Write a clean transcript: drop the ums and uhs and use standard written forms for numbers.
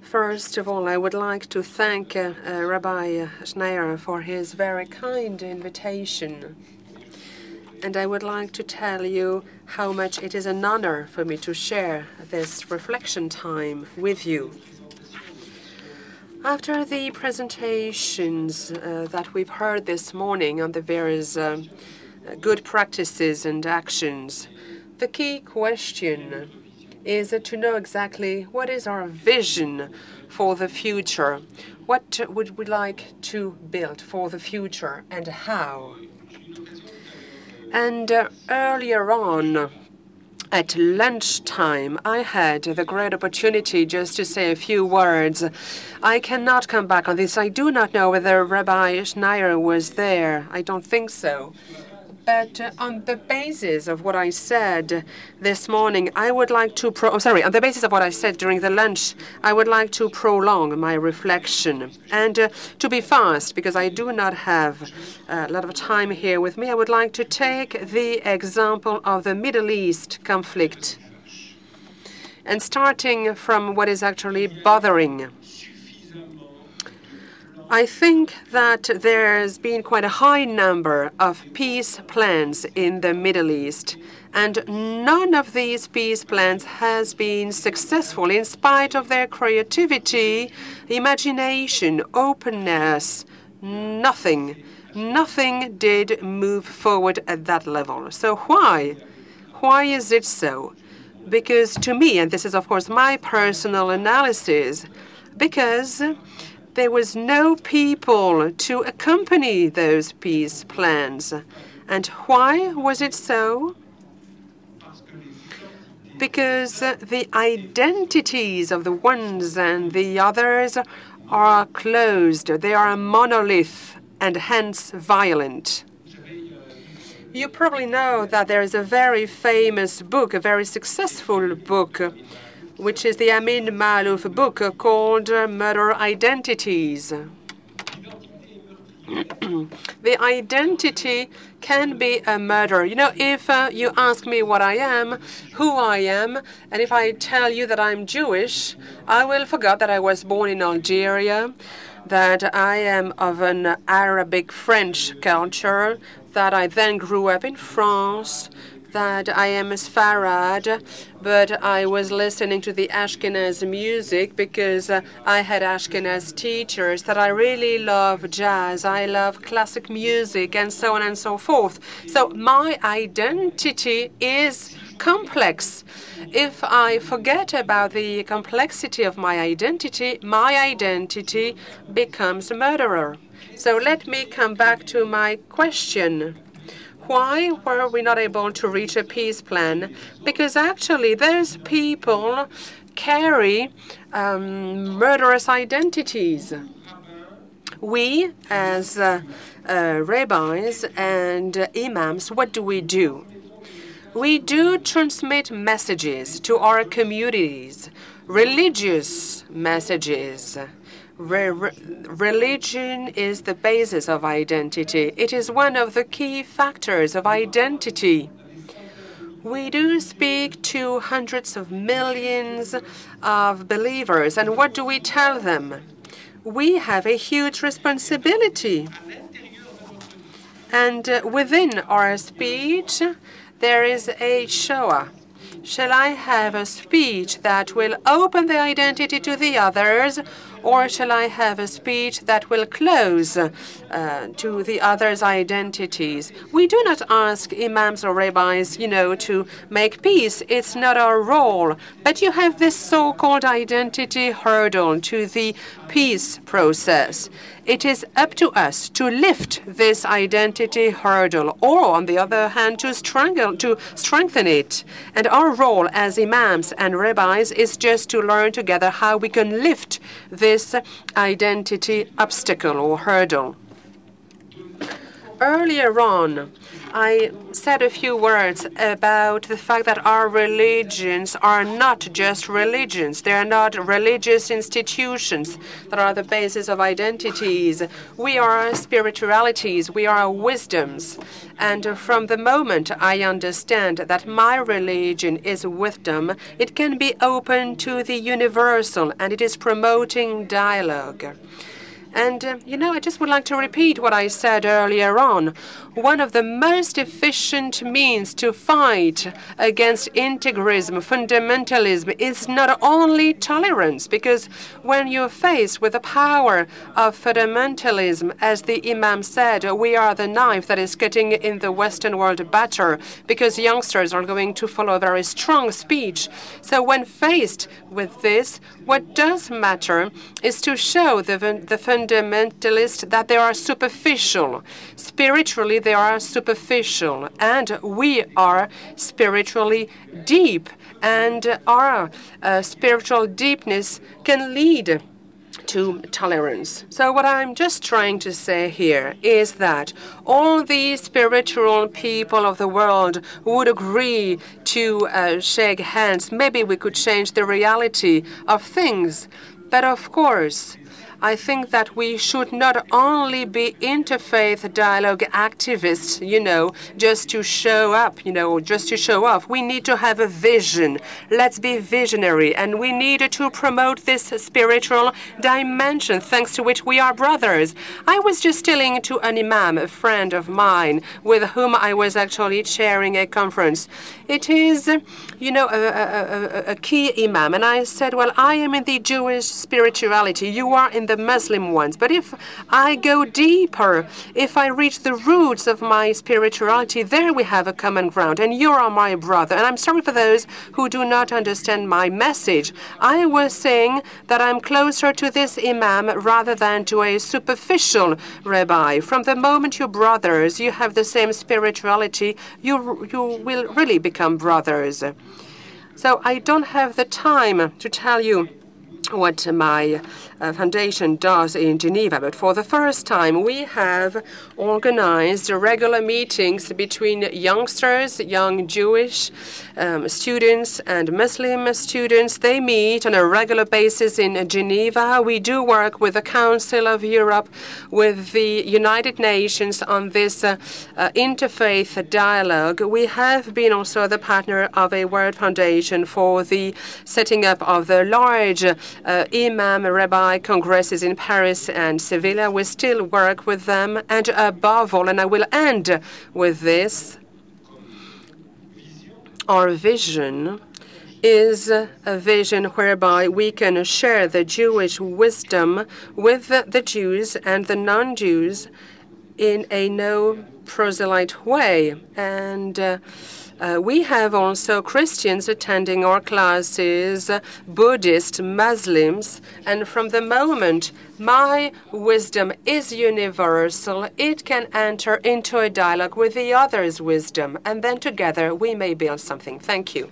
First of all, I would like to thank Rabbi Schneier for his very kind invitation. And I would like to tell you how much it is an honor for me to share this reflection time with you. After the presentations that we've heard this morning on the various good practices and actions, the key question is to know exactly what is our vision for the future. What would we like to build for the future and how? And earlier on, at lunchtime, I had the great opportunity just to say a few words. I cannot come back on this. I do not know whether Rabbi Schneier was there. I don't think so. But on the basis of what I said this morning, I would like to on the basis of what I said during the lunch, I would like to prolong my reflection. And to be fast, because I do not have a lot of time here with me, I would like to take the example of the Middle East conflict. And starting from what is actually bothering. I think that there's been quite a high number of peace plans in the Middle East, and none of these peace plans has been successful in spite of their creativity, imagination, openness. Nothing did move forward at that level. So why? Why is it so? Because to me, and this is of course my personal analysis, because there was no people to accompany those peace plans. And why was it so? Because the identities of the ones and the others are closed. They are a monolith and hence violent. You probably know that there is a very famous book, a very successful book, which is the Amin Maalouf book called Murder Identities. The identity can be a murder. You know, if you ask me what I am, who I am, and if I tell you that I'm Jewish, I will forget that I was born in Algeria, that I am of an Arabic French culture, that I then grew up in France, that I am a Sfarad, but I was listening to the Ashkenaz music because I had Ashkenaz teachers, that I really love jazz, I love classic music, and so on and so forth. So my identity is complex. If I forget about the complexity of my identity becomes a murderer. So let me come back to my question. Why were we not able to reach a peace plan? Because actually those people carry murderous identities. We, as rabbis and imams, what do? We do transmit messages to our communities, religious messages. Religion is the basis of identity. It is one of the key factors of identity. We do speak to hundreds of millions of believers, and what do we tell them? We have a huge responsibility. And within our speech, there is a Shoah. Shall I have a speech that will open the identity to the others, or shall I have a speech that will close to the others' identities? We do not ask imams or rabbis, to make peace. It's not our role. But you have this so-called identity hurdle to the peace process. It is up to us to lift this identity hurdle, or on the other hand, to strengthen it. And our role as imams and rabbis is just to learn together how we can lift this identity obstacle or hurdle. Earlier on, I said a few words about the fact that our religions are not just religions. They are not religious institutions that are the basis of identities. We are spiritualities. We are wisdoms. And from the moment I understand that my religion is wisdom, it can be open to the universal, and it is promoting dialogue. And, I just would like to repeat what I said earlier on. One of the most efficient means to fight against integrism, fundamentalism, is not only tolerance, because when you're faced with the power of fundamentalism, as the Imam said, we are the knife that is cutting in the Western world better, because youngsters are going to follow a very strong speech. So when faced with this, what does matter is to show the fundamentalists that they are superficial. Spiritually, they are superficial, and we are spiritually deep, and our spiritual deepness can lead to tolerance. So what I'm just trying to say here is that all the spiritual people of the world would agree to shake hands. Maybe we could change the reality of things. But of course, I think that we should not only be interfaith dialogue activists, just to show up, just to show off. We need to have a vision. Let's be visionary. And we need to promote this spiritual dimension, thanks to which we are brothers. I was just telling to an imam, a friend of mine, with whom I was actually chairing a conference. It is, a key imam. And I said, well, I am in the Jewish spirituality. You are in the Muslim ones. But if I go deeper, if I reach the roots of my spirituality, there we have a common ground. And you are my brother. And I'm sorry for those who do not understand my message. I was saying that I'm closer to this imam rather than to a superficial rabbi. From the moment you're brothers, you have the same spirituality, you will really become brothers. So I don't have the time to tell you what my foundation does in Geneva. But for the first time, we have organized regular meetings between youngsters, young Jewish students and Muslim students. They meet on a regular basis in Geneva. We do work with the Council of Europe, with the United Nations on this interfaith dialogue. We have been also the partner of a World Foundation for the setting up of the large Imam Rabbi congresses in Paris and Sevilla. We still work with them, and above all, and I will end with this, our vision is a vision whereby we can share the Jewish wisdom with the Jews and the non-Jews in a no-proselyte way. And we have also Christians attending our classes, Buddhists, Muslims, and from the moment my wisdom is universal, it can enter into a dialogue with the other's wisdom, and then together we may build something. Thank you.